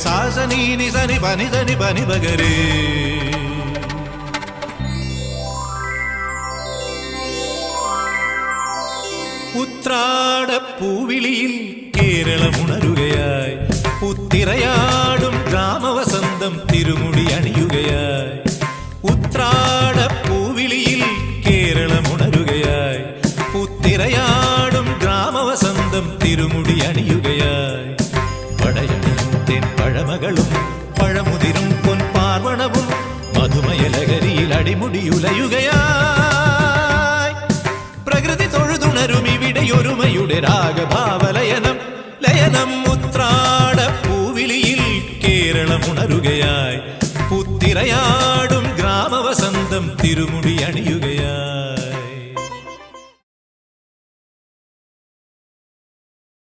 സാസനി നിസനി പനി സനി പനി പകരേ. ഉത്രാടപ്പൂവിളിയിൽ കേരളമുണരുകയായി, പുത്തിരയാടും ഗ്രാമവസന്തം തിരുമുടി അണിയുകയായി. ഉത്രാടപ്പൂവിളിയിൽ കേരളമുണരുകയായി, പുത്തിരയാടും ഗ്രാമവസന്തം തിരുമുടി അണിയുകയായി. പടയണിയും തെൻ പഴമകളും പഴമുതിരും പൊൻപാർവണവും മധുമയലഹരിയിൽ അടിമുടിയുലയുകയായി. പ്രകൃതി തൊഴുതുണരും ഇവിടെയൊരുമയുടെ രാഗഭാവലയനം ലയനം. ഉത്രാടപ്പൂവിളിയിൽ കേരളമുണരുകയായി, പുത്തിരയാടും ഗ്രാമവസന്തം തിരുമുടി അണിയുകയായി.